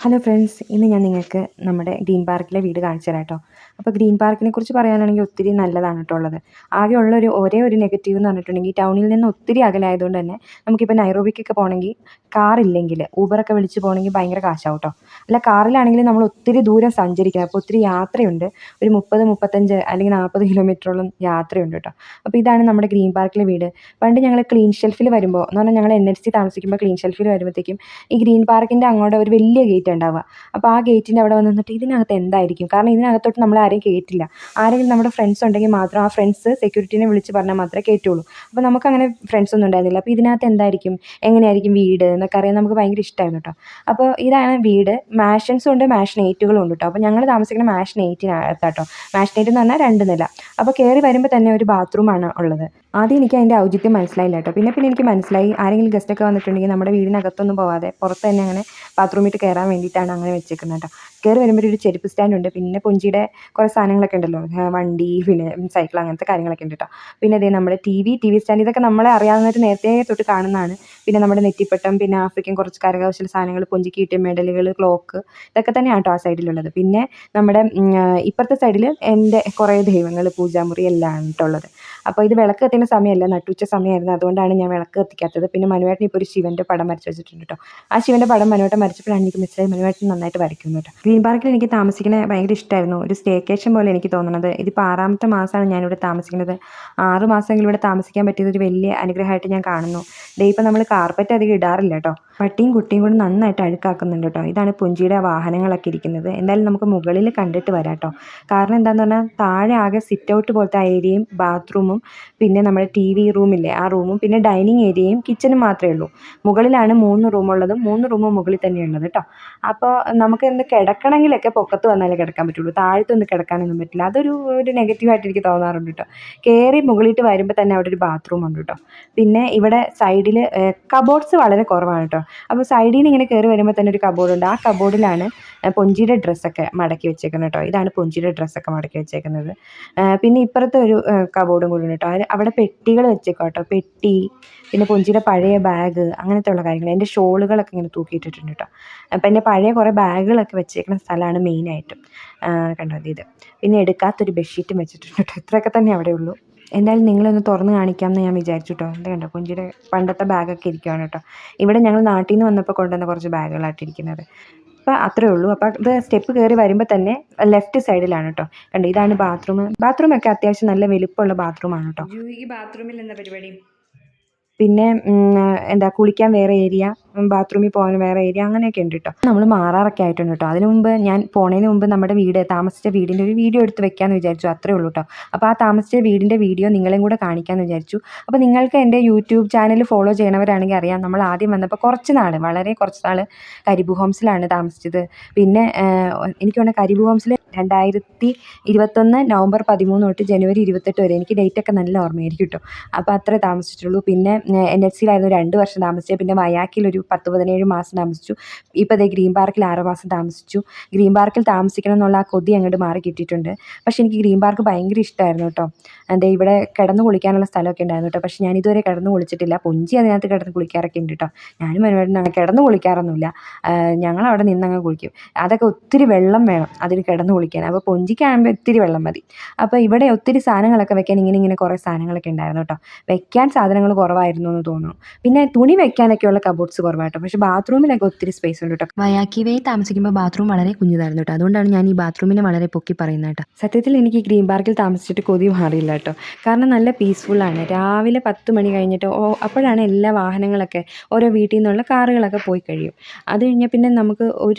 Hello friends, ഇന്ന് ഞാൻ നിങ്ങൾക്ക് നമ്മുടെ ഗ്രീൻ പാർക്കിലെ വീട് കാണിച്ചു തരാം കേട്ടോ. അപ്പോൾ ഗ്രീൻ പാർക്കിനെ കുറിച്ച് പറയാനാണെങ്കിൽ ഒത്തിരി നല്ലതാണ് കേട്ടോ ഉള്ളത്. ഒരേ ഒരു നെഗറ്റീവ് എന്ന് പറഞ്ഞിട്ടുണ്ടെങ്കിൽ ടൗണിൽ നിന്ന് ഒത്തിരി അകലായതുകൊണ്ട് തന്നെ നമുക്കിപ്പോൾ നൈറോബിക്കൊക്കെ പോകണമെങ്കിൽ കാറില്ലെങ്കിൽ ഊബറൊക്കെ വിളിച്ച് പോകണമെങ്കിൽ ഭയങ്കര കാശാവും കേട്ടോ. അല്ല കാറിലാണെങ്കിൽ നമ്മൾ ഒത്തിരി ദൂരം സഞ്ചരിക്കണം, അപ്പോൾ ഒത്തിരി യാത്രയുണ്ട്. ഒരു 35 അല്ലെങ്കിൽ 40 കിലോമീറ്ററോളം യാത്രയുണ്ട് കേട്ടോ. അപ്പോൾ ഇതാണ് നമ്മുടെ ഗ്രീൻ പാർക്കിലെ വീട്. പണ്ട് ഞങ്ങൾ ക്ലീൻ ഷെൽഫിൽ വരുമ്പോൾ എന്ന് പറഞ്ഞാൽ ഞങ്ങൾ NLC താമസിക്കുമ്പോൾ ക്ലീൻ ഷെൽഫിൽ വരുമ്പോഴത്തേക്കും ഈ ഗ്രീൻ പാർക്കിൻ്റെ അങ്ങോട്ട് ഒരു വലിയ ഗേറ്റ് ഉണ്ടാവുക. അപ്പോൾ ആ ഗേറ്റിൻ്റെ അവിടെ വന്ന് നിന്നിട്ട് ഇതിനകത്ത് എന്തായിരിക്കും, കാരണം ഇതിനകത്തോട്ട് നമ്മൾ ആരെയും കയറ്റില്ല. ആരെങ്കിലും നമ്മുടെ ഫ്രണ്ട്സ് ഉണ്ടെങ്കിൽ മാത്രം ആ ഫ്രണ്ട്സ് സെക്യൂരിറ്റീനെ വിളിച്ച് പറഞ്ഞാൽ മാത്രമേ കയറ്റുള്ളൂ. അപ്പോൾ നമുക്കങ്ങനെ ഫ്രണ്ട്സ് ഒന്നും ഉണ്ടായിരുന്നില്ല. അപ്പോൾ ഇതിനകത്ത് എന്തായിരിക്കും, എങ്ങനെയായിരിക്കും വീട് എന്നൊക്കെ അറിയാൻ നമുക്ക് ഭയങ്കര ഇഷ്ടമായിരുന്നു കേട്ടോ. അപ്പോൾ ഇതാണ് വീട്. മാഷൻസും ഉണ്ട്, മാഷനേറ്റുകളും ഉണ്ട് കേട്ടോ. അപ്പോൾ ഞങ്ങൾ താമസിക്കുന്ന മാഷനേറ്റിനകത്താട്ടോ. മാഷനേറ്റ് എന്ന് പറഞ്ഞാൽ 2 നില. അപ്പോൾ കയറി വരുമ്പോൾ തന്നെ ഒരു ബാത്റൂമാണ് ഉള്ളത്. ആദ്യം എനിക്ക് അതിൻ്റെ ഔചിത്യം മനസ്സിലായില്ല കേട്ടോ. പിന്നെ എനിക്ക് മനസ്സിലായി, ആരെങ്കിലും ഗസ്റ്റൊക്കെ വന്നിട്ടുണ്ടെങ്കിൽ നമ്മുടെ വീടിനകത്തൊന്നും പോവാതെ പുറത്ത് തന്നെ അങ്ങനെ ബാത്റൂമിട്ട് കയറാൻ വേണ്ടിയിട്ടാണ് അങ്ങനെ വെച്ചേക്കുന്നത് കേട്ടോ. കയറി വരുമ്പോൾ ഒരു ചെരുപ്പ് സ്റ്റാൻഡുണ്ട്, പിന്നെ പൊഞ്ചിയുടെ കുറേ സാധനങ്ങളൊക്കെ ഉണ്ടല്ലോ, വണ്ടി, പിന്നെ സൈക്കിൾ, അങ്ങനത്തെ കാര്യങ്ങളൊക്കെ ഉണ്ട് കേട്ടോ. പിന്നെ അതേ നമ്മുടെ ടി വി സ്റ്റാൻഡ്, ഇതൊക്കെ നമ്മളെ അറിയാവുന്നവർ നേരത്തെ തൊട്ട് കാണുന്നതാണ്. പിന്നെ നമ്മുടെ നെറ്റിപ്പട്ടം, പിന്നെ ആഫ്രിക്കൻ കുറച്ച് കരകൗശല സാധനങ്ങൾ, പൊഞ്ചിക്ക് കിട്ടിയ മെഡലുകൾ, ക്ലോക്ക്, ഇതൊക്കെ തന്നെയാണ് കേട്ടോ ആ സൈഡിലുള്ളത്. പിന്നെ നമ്മുടെ ഇപ്പുറത്തെ സൈഡിൽ എൻ്റെ കുറേ ദൈവങ്ങൾ, പൂജാമുറി എല്ലാം ആണ് കേട്ടോ ഉള്ളത്. അപ്പോൾ ഇത് വിളക്ക് കത്തിക്കുന്ന സമയമല്ല, നട്ടുച്ച സമയമായിരുന്നു, അതുകൊണ്ടാണ് ഞാൻ വിളക്ക് കത്തിക്കാത്തത്. പിന്നെ മനുവേട്ടൻ ഇപ്പോൾ ഒരു ശിവൻ്റെ പടം വരച്ച് വെച്ചിട്ടുണ്ട് കേട്ടോ. ആ ശിവൻ്റെ പടം മനുവേട്ടൻ വരച്ചപ്പോഴാണ് എനിക്ക് മനസ്സിലായി മനുവേട്ടൻ നന്നായിട്ട് വരയ്ക്കുന്നു കേട്ടോ. ഗ്രീൻ പാർക്കിൽ എനിക്ക് താമസിക്കുന്നത് ഭയങ്കര ഇഷ്ടമായിരുന്നു. ഒരു സ്റ്റേക്കേഷൻ പോലെ എനിക്ക് തോന്നുന്നത്. ഇതിപ്പോൾ 6ാമത്തെ മാസമാണ് ഞാനിവിടെ താമസിക്കുന്നത്. 6 മാസമെങ്കിലും ഇവിടെ താമസിക്കാൻ പറ്റിയത് ഒരു വലിയ അനുഗ്രഹമായിട്ട് ഞാൻ കാണുന്നു. ഇപ്പോൾ നമ്മൾ കാർപ്പറ്റ് അധികം ഇടാറില്ല കേട്ടോ. പട്ടിയും കുട്ടിയും കൂടി നന്നായിട്ട് അഴുക്കാക്കുന്നുണ്ട് കേട്ടോ. ഇതാണ് പുഞ്ചിയുടെ വാഹനങ്ങളൊക്കെ ഇരിക്കുന്നത്. എന്തായാലും നമുക്ക് മുകളിൽ കണ്ടിട്ട് വരാം കേട്ടോ. കാരണം എന്താണെന്ന് പറഞ്ഞാൽ താഴെ ആകെ സിറ്റ് ഔട്ട് പോലത്തെ ഏരിയയും ബാത്റൂമും, പിന്നെ നമ്മുടെ TV റൂമില്ലേ ആ റൂമും, പിന്നെ ഡൈനിങ് ഏരിയയും കിച്ചണും മാത്രമേ ഉള്ളൂ. മുകളിലാണ് 3 റൂമുള്ളതും 3 റൂമും മുകളിൽ തന്നെയുള്ളത് കേട്ടോ. അപ്പോൾ നമുക്ക് എന്ത് കിടക്കണമെങ്കിലൊക്കെ പൊക്കത്ത് വന്നാലേ കിടക്കാൻ പറ്റുള്ളൂ, താഴത്തൊന്നും കിടക്കാനൊന്നും പറ്റില്ല. അതൊരു നെഗറ്റീവായിട്ട് എനിക്ക് തോന്നാറുണ്ട് കേട്ടോ. കയറി മുകളിലിട്ട് വരുമ്പോൾ തന്നെ അവിടെ ഒരു ബാത്റൂം ഉണ്ട് കേട്ടോ. പിന്നെ ഇവിടെ സൈഡിൽ കബോർഡ്സ് വളരെ കുറവാണ് കേട്ടോ. അപ്പോൾ സൈഡിൽ നിന്ന് ഇങ്ങനെ കയറി വരുമ്പോൾ തന്നെ ഒരു കബോർഡുണ്ട്. ആ കബോർഡിലാണ് പൊഞ്ചിയുടെ ഡ്രസ്സൊക്കെ മടക്കി വെച്ചേക്കുന്നത് കേട്ടോ. ഇതാണ് പൊഞ്ചിയുടെ ഡ്രസ്സൊക്കെ മടക്കി വെച്ചേക്കുന്നത്. പിന്നെ ഇപ്പുറത്തെ ഒരു കബോർഡും കൂടി ഉണ്ട് കേട്ടോ. അവിടെ പെട്ടികൾ വെച്ചേക്കാം കേട്ടോ. പെട്ടി, പിന്നെ പൊഞ്ചിയുടെ പഴയ ബാഗ്, അങ്ങനത്തെ ഉള്ള കാര്യങ്ങൾ. എൻ്റെ ഷോളുകളൊക്കെ ഇങ്ങനെ തൂക്കിയിട്ടിട്ടുണ്ട് കേട്ടോ. അപ്പം എൻ്റെ പഴയ കുറേ ബാഗുകളൊക്കെ വെച്ചേക്കുന്ന സ്ഥലമാണ് മെയിനായിട്ടും. കണ്ടോ ഇത്. പിന്നെ എടുക്കാത്തൊരു ബെഡ്ഷീറ്റും വെച്ചിട്ടുണ്ട് കേട്ടോ. ഇത്രയൊക്കെ തന്നെ അവിടെ ഉള്ളൂ. എന്തായാലും നിങ്ങളൊന്ന് തുറന്ന് കാണിക്കാമെന്ന് ഞാൻ വിചാരിച്ചു കേട്ടോ. എന്താ കണ്ടോ, പുഞ്ചിയുടെ പണ്ടത്തെ ബാഗൊക്കെ ഇരിക്കുകയാണ് കേട്ടോ. ഇവിടെ ഞങ്ങൾ നാട്ടിൽ നിന്ന് വന്നപ്പോൾ കൊണ്ടുവന്ന കുറച്ച് ബാഗുകളായിട്ടിരിക്കുന്നത്. അപ്പോൾ അത്രയേ ഉള്ളൂ. അപ്പോൾ ഇത് സ്റ്റെപ്പ് കയറി വരുമ്പോൾ തന്നെ ലെഫ്റ്റ് സൈഡിലാണ് കേട്ടോ. കണ്ടോ, ഇതാണ് ബാത്റൂമൊക്കെ അത്യാവശ്യം നല്ല വലുപ്പമുള്ള ബാത്റൂമാണ് കേട്ടോ. ഈ ബാത്റൂമിൽ എന്താ പരിപാടി? പിന്നെ കുളിക്കാൻ വേറെ ഏരിയ, ബാത്റൂമിൽ പോകാൻ വേറെ ഏരിയ, അങ്ങനെയൊക്കെ ഉണ്ട് കേട്ടോ. നമ്മൾ മാറാറൊക്കെ ആയിട്ടുണ്ട് കേട്ടോ. അതിന് മുമ്പ് ഞാൻ പോണതിന് മുമ്പ് നമ്മുടെ താമസിച്ച വീടിൻ്റെ ഒരു വീഡിയോ എടുത്ത് വെക്കാമെന്ന് വിചാരിച്ചു. അത്രേ ഉള്ളൂ കേട്ടോ. അപ്പോൾ ആ താമസിച്ച വീടിൻ്റെ വീഡിയോ നിങ്ങളെയും കൂടെ കാണിക്കാമെന്ന് വിചാരിച്ചു. അപ്പോൾ നിങ്ങൾക്ക് എൻ്റെ യൂട്യൂബ് ചാനൽ ഫോളോ ചെയ്യണവരാണെങ്കിൽ അറിയാം, നമ്മൾ ആദ്യം വന്നപ്പോൾ വളരെ കുറച്ച് നാൾ കരിബു ഹോംസിലാണ് താമസിച്ചത്. പിന്നെ എനിക്ക് തോന്നുന്നത് കരിബു ഹോംസിൽ 2021 നവംബർ 13 തൊട്ട് ജനുവരി 28 വരെ, എനിക്ക് ഡേറ്റൊക്കെ നല്ല ഓർമ്മയായിരിക്കും കേട്ടോ. അപ്പോൾ അത്രേ താമസിച്ചിട്ടുള്ളൂ. പിന്നെ NLCയിലായിരുന്നു 2 വർഷം താമസിച്ചത്. പിന്നെ വയാക്കിൽ ഒരു 10-17 മാസം താമസിച്ചു. ഇപ്പോൾ ഗ്രീൻ പാർക്കിൽ 6 മാസം താമസിച്ചു. ഗ്രീൻ പാർക്കിൽ താമസിക്കണം എന്നുള്ള ആ കൊതി അങ്ങോട്ട് മാറി കിട്ടിയിട്ടുണ്ട്. പക്ഷേ എനിക്ക് ഗ്രീൻ പാർക്ക് ഭയങ്കര ഇഷ്ടമായിരുന്നു കേട്ടോ. ഇവിടെ കിടന്ന് കുളിക്കാനുള്ള സ്ഥലമൊക്കെ ഉണ്ടായിരുന്നു കേട്ടോ. പക്ഷേ ഞാനിതുവരെ കിടന്ന് കുളിച്ചിട്ടില്ല. പൊഞ്ചി അതിനകത്ത് കിടന്ന് കുളിക്കാറൊക്കെ ഉണ്ട് കേട്ടോ. ഞാനും അനുവേട്ടനും കിടന്ന് കുളിക്കാറൊന്നുമില്ല. ഞങ്ങളവിടെ നിന്നങ്ങ് കുളിക്കും. അതൊക്കെ ഒത്തിരി വെള്ളം വേണം അതിന് കിടന്ന് കുളിക്കാൻ. അപ്പോൾ പൊഞ്ചിക്കാകുമ്പോൾ ഒത്തിരി വെള്ളം മതി. അപ്പോൾ ഇവിടെ ഒത്തിരി സാധനങ്ങളൊക്കെ വെക്കാൻ ഇങ്ങനെ കുറേ സാധനങ്ങളൊക്കെ ഉണ്ടായിരുന്നു കേട്ടോ. വെക്കാൻ സാധനങ്ങൾ കുറവായിരുന്നു എന്ന് തോന്നുന്നു. പിന്നെ തുണി വെക്കാനൊക്കെയുള്ള കബോർഡ്സ് കുറവായിട്ടോ. പക്ഷേ ബാത്റൂമിലൊക്കെ ഒത്തിരി സ്പേസ് ഉണ്ട് കേട്ടോ. വയാക്കിവയിൽ താമസിക്കുമ്പോൾ ബാത്റൂം വളരെ കുഞ്ഞതായിരുന്നു കേട്ടോ. അതുകൊണ്ടാണ് ഞാൻ ഈ ബാത്റൂമിനെ വളരെ പൊക്കി പറയുന്നത് കേട്ടോ. സത്യത്തിൽ എനിക്ക് ഗ്രീൻ പാർക്കിൽ താമസിച്ചിട്ട് കൊതി മാറിയില്ല കേട്ടോ. കാരണം നല്ല പീസ്ഫുള്ളാണ്. രാവിലെ 10 മണി കഴിഞ്ഞിട്ട് അപ്പോഴാണ് എല്ലാ വാഹനങ്ങളൊക്കെ, ഓരോ വീട്ടിൽ നിന്നുള്ള കാറുകളൊക്കെ പോയി കഴിയും. അത് കഴിഞ്ഞാൽ പിന്നെ നമുക്ക്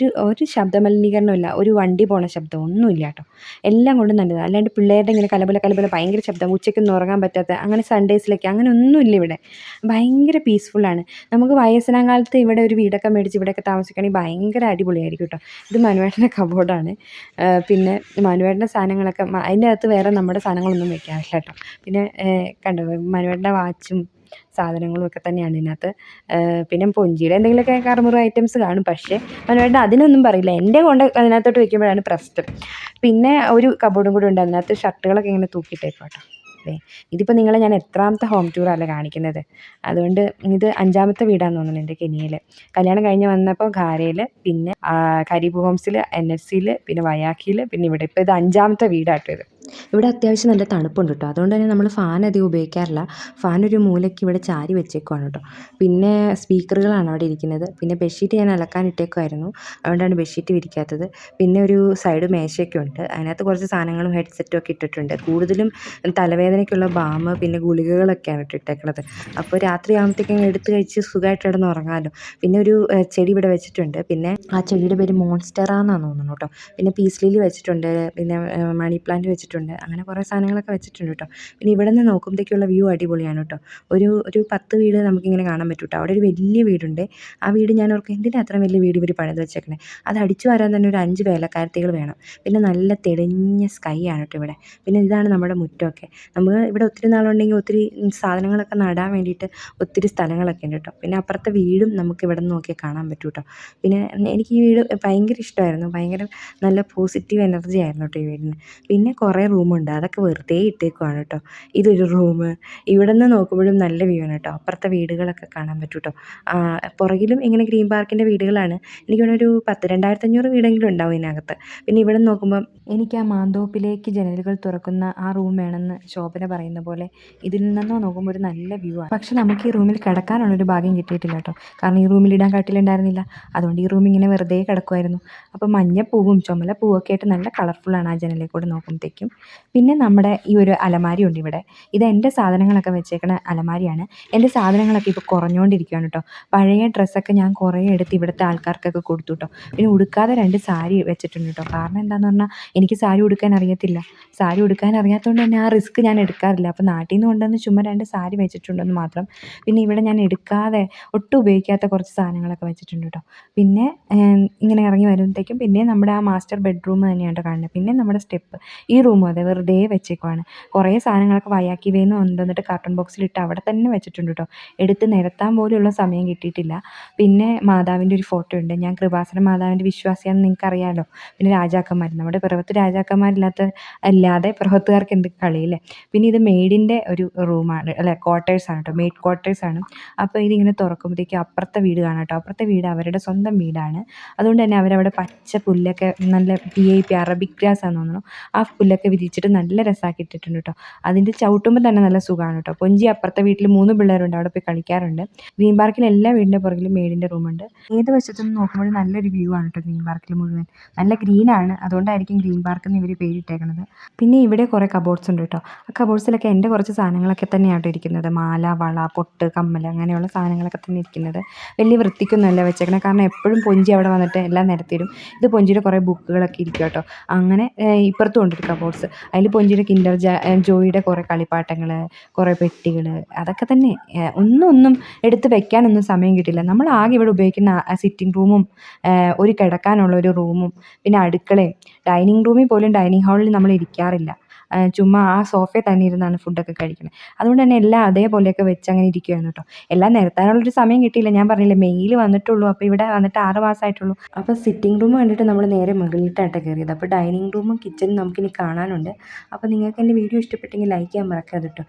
ഒരു ശബ്ദമലിനീകരണമില്ല, ഒരു വണ്ടി പോണ ശബ്ദം ഒന്നുമില്ല കേട്ടോ. എല്ലാം കൊണ്ടും നല്ലതാണ്. അല്ലാണ്ട് പിള്ളേരുടെ ഇങ്ങനെ കലബല ഭയങ്കര ശബ്ദം, ഉച്ചയ്ക്കൊന്നും ഉറങ്ങാൻ പറ്റാത്ത, അങ്ങനെ സൺഡേസിലൊക്കെ അങ്ങനെ ഒന്നുമില്ല ഇവിടെ. ഭയങ്കര പീസ്ഫുള്ളാണ്. നമുക്ക് വയസ്സനാം കാലത്ത് ഇവിടെ ഒരു വീടൊക്കെ മേടിച്ച് ഇവിടെയൊക്കെ താമസിക്കുകയാണെങ്കിൽ ഭയങ്കര അടിപൊളിയായിരിക്കും കേട്ടോ. ഇത് മനുവേട്ടൻ്റെ കബോർഡാണ്. പിന്നെ മനുവേട്ടൻ്റെ സാധനങ്ങളൊക്കെ അതിൻ്റെ അകത്ത് വേറെ നമ്മുടെ സാധനങ്ങളൊന്നും വെക്കാറില്ല കേട്ടോ. പിന്നെ കണ്ടോ, മനുവേട്ടൻ്റെ വാച്ചും സാധനങ്ങളും ഒക്കെ തന്നെയാണ് ഇതിനകത്ത്. പിന്നെ പൊഞ്ചിയുടെ എന്തെങ്കിലുമൊക്കെ കറുമുറ ഐറ്റംസ് കാണും. പക്ഷേ മനുവേട്ടൻ അതിനൊന്നും പറയില്ല. എൻ്റെ കൊണ്ട് അതിനകത്തോട്ട് വയ്ക്കുമ്പോഴാണ് പ്രശ്നം. പിന്നെ ഒരു കബോർഡും കൂടി ഉണ്ട്, അതിനകത്ത് ഷർട്ടുകളൊക്കെ ഇങ്ങനെ തൂക്കിയിട്ടേക്കും കേട്ടോ. അതെ. ഇതിപ്പോൾ നിങ്ങളെ ഞാൻ എത്രാമത്തെ ഹോം ടൂറല്ലേ കാണിക്കുന്നത്. അതുകൊണ്ട് ഇത് 5ാമത്തെ വീടാന്ന് തോന്നുന്നു എൻ്റെ കെനിയയിൽ. കല്യാണം കഴിഞ്ഞ് വന്നപ്പോൾ ഖാരയിൽ, പിന്നെ കരീബ് ഹോംസിൽ, NSCയിൽ, പിന്നെ വയാക്കിയിൽ, പിന്നെ ഇവിടെ. ഇപ്പോൾ ഇത് 5ാമത്തെ വീടാട്ടോ ഇത്. ഇവിടെ അത്യാവശ്യം നല്ല തണുപ്പുണ്ട് കേട്ടോ. അതുകൊണ്ട് തന്നെ നമ്മൾ ഫാൻ അധികം ഉപയോഗിക്കാറില്ല. ഫാൻ ഒരു മൂലയ്ക്ക് ഇവിടെ ചാരി വെച്ചേക്കുവാണ് കേട്ടോ. പിന്നെ സ്പീക്കറുകളാണ് അവിടെ ഇരിക്കുന്നത്. പിന്നെ ബെഡ്ഷീറ്റ് ഞാൻ അലക്കാൻ ഇട്ടേക്കുമായിരുന്നു, അതുകൊണ്ടാണ് ബെഡ്ഷീറ്റ് വിരിക്കാത്തത്. പിന്നെ ഒരു സൈഡ് മേശയൊക്കെ ഉണ്ട്, അതിനകത്ത് കുറച്ച് സാധനങ്ങളും ഹെഡ്സെറ്റും ഒക്കെ ഇട്ടിട്ടുണ്ട്. കൂടുതലും തലവേദനയ്ക്കുള്ള ബാം, പിന്നെ ഗുളികകളൊക്കെയാണ് ഇട്ടേക്കുന്നത്. അപ്പോൾ രാത്രി ആകുമ്പോഴത്തേക്കും എടുത്ത് കഴിച്ച് സുഖമായിട്ട് കിടന്ന് ഉറങ്ങാമല്ലോ. പിന്നെ ഒരു ചെടി ഇവിടെ വെച്ചിട്ടുണ്ട്. പിന്നെ ആ ചെടിയുടെ പേര് മോൺസ്റ്ററാന്നാണ് തോന്നുന്നു കേട്ടോ. പിന്നെ പീസ് ലില്ലി വെച്ചിട്ടുണ്ട്, പിന്നെ മണി പ്ലാന്റ് വെച്ചിട്ടുണ്ട്. അങ്ങനെ കുറേ സാധനങ്ങളൊക്കെ വെച്ചിട്ടുണ്ട് കേട്ടോ. പിന്നെ ഇവിടെ നിന്ന് നോക്കുമ്പോഴത്തേക്കുള്ള വ്യൂ അടിപൊളിയാണ് കേട്ടോ. ഒരു 10 വീട് നമുക്കിങ്ങനെ കാണാൻ പറ്റും കേട്ടോ. അവിടെ ഒരു വലിയ വീടുണ്ട്. ആ വീട് ഞാൻ ഓർക്കും, എന്തിനാ അത്ര വലിയ വീട് ഇവർ പണിത് വെച്ചേക്കണേ. അത് അടിച്ചു വാരാൻ തന്നെ ഒരു 5 വേലക്കാരത്തികൾ വേണം. പിന്നെ നല്ല തെളിഞ്ഞ സ്കൈ ആണ് കേട്ടോ ഇവിടെ. പിന്നെ ഇതാണ് നമ്മുടെ മുറ്റമൊക്കെ. നമുക്ക് ഇവിടെ ഒത്തിരി നാളുണ്ടെങ്കിൽ ഒത്തിരി സാധനങ്ങളൊക്കെ നടാൻ വേണ്ടിയിട്ട് ഒത്തിരി സ്ഥലങ്ങളൊക്കെ ഉണ്ട് കേട്ടോ. പിന്നെ അപ്പുറത്തെ വീടും നമുക്ക് ഇവിടെ നിന്ന് നോക്കിയാൽ കാണാൻ പറ്റും കേട്ടോ. പിന്നെ എനിക്ക് ഈ വീട് ഭയങ്കര ഇഷ്ടമായിരുന്നു. ഭയങ്കര നല്ല പോസിറ്റീവ് എനർജി ആയിരുന്നു കേട്ടോ ഈ വീടിന്. പിന്നെ കുറേ റൂമുണ്ട്, അതൊക്കെ വെറുതെ ഇട്ടേക്കുവാണ് കേട്ടോ. ഇതൊരു റൂം. ഇവിടെ നിന്ന് നോക്കുമ്പോഴും നല്ല വ്യൂ ആണ് കേട്ടോ. അപ്പുറത്തെ വീടുകളൊക്കെ കാണാൻ പറ്റും കേട്ടോ. പുറകിലും ഇങ്ങനെ ഗ്രീൻ പാർക്കിൻ്റെ വീടുകളാണ്. എനിക്ക് തോന്നുന്നു ഒരു 2500 വീടെങ്കിലും ഉണ്ടാവും ഇതിനകത്ത്. പിന്നെ ഇവിടെ നിന്ന് നോക്കുമ്പം എനിക്ക് ആ മാന്തോപ്പിലേക്ക് ജനലുകൾ തുറക്കുന്ന ആ റൂം വേണമെന്ന് ശോഭന പറയുന്ന പോലെ ഇതിൽ നിന്നോ നോക്കുമ്പോൾ ഒരു നല്ല വ്യൂ ആണ്. പക്ഷെ നമുക്ക് ഈ റൂമിൽ കിടക്കാനുള്ളൊരു ഭാഗ്യം കിട്ടിയിട്ടില്ല കേട്ടോ. കാരണം ഈ റൂമിൽ ഇടാൻ കട്ടിലുണ്ടായിരുന്നില്ല. അതുകൊണ്ട് ഈ റൂം ഇങ്ങനെ വെറുതെ കിടക്കുമായിരുന്നു. അപ്പോൾ മഞ്ഞപ്പൂവും ചുമലപ്പൂവൊക്കെ ആയിട്ട് നല്ല കളർഫുള്ളാണ് ആ ജനലിൽ കൂടെ നോക്കുമ്പോഴത്തേക്കും. പിന്നെ നമ്മുടെ ഈ ഒരു അലമാരി ഉണ്ട് ഇവിടെ. ഇത് എൻ്റെ സാധനങ്ങളൊക്കെ വെച്ചേക്കണ അലമാരിയാണ്. എൻ്റെ സാധനങ്ങളൊക്കെ ഇപ്പോൾ കുറഞ്ഞുകൊണ്ടിരിക്കുകയാണ് കേട്ടോ. പഴയ ഡ്രസ്സൊക്കെ ഞാൻ കുറേ എടുത്ത് ഇവിടുത്തെ ആൾക്കാർക്കൊക്കെ കൊടുത്തു കേട്ടോ. പിന്നെ ഉടുക്കാതെ 2 സാരി വെച്ചിട്ടുണ്ട് കേട്ടോ. കാരണം എന്താണെന്ന് പറഞ്ഞാൽ എനിക്ക് സാരി ഉടുക്കാൻ അറിയത്തില്ല. സാരി ഉടുക്കാൻ അറിയാത്തതുകൊണ്ട് തന്നെ ആ റിസ്ക് ഞാൻ എടുക്കാറില്ല. അപ്പോൾ നാട്ടിൽ നിന്ന് കൊണ്ടുവന്ന് ചുമ്മാ 2 സാരി വെച്ചിട്ടുണ്ടെന്ന് മാത്രം. പിന്നെ ഇവിടെ ഞാൻ എടുക്കാതെ ഒട്ടും ഉപയോഗിക്കാത്ത കുറച്ച് സാധനങ്ങളൊക്കെ വെച്ചിട്ടുണ്ട് കേട്ടോ. പിന്നെ ഇങ്ങനെ ഇറങ്ങി വരുമ്പോഴത്തേക്കും പിന്നെ നമ്മുടെ ആ മാസ്റ്റർ ബെഡ്റൂം തന്നെയാണ് കാണുന്നത്. പിന്നെ നമ്മുടെ സ്റ്റെപ്പ്. ഈ റൂമും അതെ, വെറുതെ വെച്ചേക്കുവാണ്. കുറേ സാധനങ്ങളൊക്കെ വയാക്കിവേന്ന് കൊണ്ടുവന്നിട്ട് കാർട്ടൺ ബോക്സിലിട്ട് അവിടെ തന്നെ വെച്ചിട്ടുണ്ട് കേട്ടോ. എടുത്ത് നിരത്താൻ പോലുള്ള സമയം കിട്ടിയിട്ടില്ല. പിന്നെ മാതാവിൻ്റെ ഒരു ഫോട്ടോ ഉണ്ട്. ഞാൻ കൃപാസന മാതാവിൻ്റെ വിശ്വാസിയാണെന്ന് നിങ്ങൾക്കറിയാമല്ലോ. പിന്നെ രാജാക്കന്മാർ, നമ്മുടെ പിറവത്ത് അല്ലാതെ പിറവത്തുകാർക്ക് എന്ത് കളിയില്ലേ. പിന്നെ ഇത് മെയ്ഡിൻ്റെ ഒരു റൂമാണ്, അല്ല ക്വാർട്ടേഴ്സാണ് കേട്ടോ. മെയ്ഡ് ക്വാർട്ടേഴ്സാണ്. അപ്പോൾ ഇതിങ്ങനെ തുറക്കുമ്പോഴത്തേക്കും അപ്പുറത്തെ വീട് കാണാം കേട്ടോ. അപ്പുറത്തെ വീട് അവരുടെ സ്വന്തം വീടാണ്. അതുകൊണ്ട് തന്നെ അവരവിടെ പച്ച പുല്ലൊക്കെ, നല്ല VIP അറബിക് ഗ്രാസ് ആണെന്ന് തോന്നുന്നു, ആ പുല്ലൊക്കെ വിരിച്ചിട്ട് നല്ല രസമാക്കി ഇട്ടിട്ടുണ്ട് കേട്ടോ. അതിൻ്റെ ചവിട്ടുമ്പോൾ തന്നെ നല്ല സുഖമാണ് കേട്ടോ. പൊഞ്ചി അപ്പുറത്തെ വീട്ടിൽ 3 പിള്ളേരുണ്ട്, അവിടെ പോയി കളിക്കാറുണ്ട്. ഗ്രീൻ പാർക്കിൽ എല്ലാ വീടിൻ്റെ പുറകിലും മെയ്ഡിൻ്റെ റൂമുണ്ട്. ഏത് വശത്തുനിന്ന് നോക്കുമ്പോഴും നല്ലൊരു വ്യൂ ആണ് കേട്ടോ ഗ്രീൻ പാർക്കിൽ മുഴുവൻ. നല്ല ഗ്രീനാണ്, അതുകൊണ്ടായിരിക്കും ഗ്രീൻ പാർക്ക് എന്ന് ഇവർ പേരിട്ടേക്കുന്നത്. പിന്നെ ഇവിടെ കുറേ കബോർഡ്സ് ഉണ്ട് കേട്ടോ. ആ കബോർഡ്സിലൊക്കെ എൻ്റെ കുറച്ച് സാധനങ്ങളൊക്കെ തന്നെയാണ് ഇരിക്കുന്നത്. മാല, വള, പൊട്ട്, കമ്മൽ, അങ്ങനെയുള്ള സാധനങ്ങളൊക്കെ തന്നെ ഇരിക്കുന്നത്. വലിയ വൃത്തിക്കൊന്നുമല്ല വെച്ചേക്കണത്. കാരണം എപ്പോഴും പൊഞ്ചി അവിടെ വന്നിട്ട് എല്ലാം നിരത്തിയിടും. ഇത് പൊഞ്ചിയുടെ കുറേ ബുക്കുകളൊക്കെ ഇരിക്കും കേട്ടോ. അങ്ങനെ ഇപ്പുറത്തും ഉണ്ട് ഒരു കബോർഡ്സ്. അതിൽ പൊഞ്ചിയുടെ കിൻഡർ ജോയിയുടെ കുറേ കളിപ്പാട്ടങ്ങൾ, കുറേ പെട്ടികൾ, അതൊക്കെ തന്നെ. ഒന്നും എടുത്ത് വെക്കാനൊന്നും സമയം കിട്ടില്ല. നമ്മൾ ആകെ ഇവിടെ ഉപയോഗിക്കുന്ന സിറ്റിംഗ് റൂമും ഒരു കിടക്കാനുള്ള ഒരു റൂമും പിന്നെ അടുക്കളയും. ഡൈനിങ് റൂമിൽ പോലും, ഡൈനിങ് ഹാളിൽ നമ്മൾ ഇരിക്കാറില്ല. ചുമ്മാ ആ സോഫയിൽ തന്നെ ഇരുന്നാണ് ഫുഡൊക്കെ കഴിക്കുന്നത്. അതുകൊണ്ട് തന്നെ എല്ലാം അതേപോലെയൊക്കെ വെച്ച് അങ്ങനെ ഇരിക്കുമായിരുന്നു കേട്ടോ. എല്ലാം നിരത്താനുള്ളൊരു സമയം കിട്ടിയില്ല. ഞാൻ പറഞ്ഞില്ലേ, മെയ്യിൽ വന്നിട്ടുള്ളൂ. അപ്പോൾ ഇവിടെ വന്നിട്ട് 6 മാസമായിട്ടുള്ളൂ. അപ്പോൾ സിറ്റിംഗ് റൂം കണ്ടിട്ട് നമ്മൾ നേരെ മുകളിലോട്ടായിട്ട് കയറിയത്. അപ്പോൾ ഡൈനിങ് റൂമും കിച്ചണും നമുക്കിനി കാണാനുണ്ട്. അപ്പോൾ നിങ്ങൾക്ക് എൻ്റെ വീഡിയോ ഇഷ്ടപ്പെട്ടെങ്കിൽ ലൈക്ക് ചെയ്യാൻ മറക്കരുത് കേട്ടോ.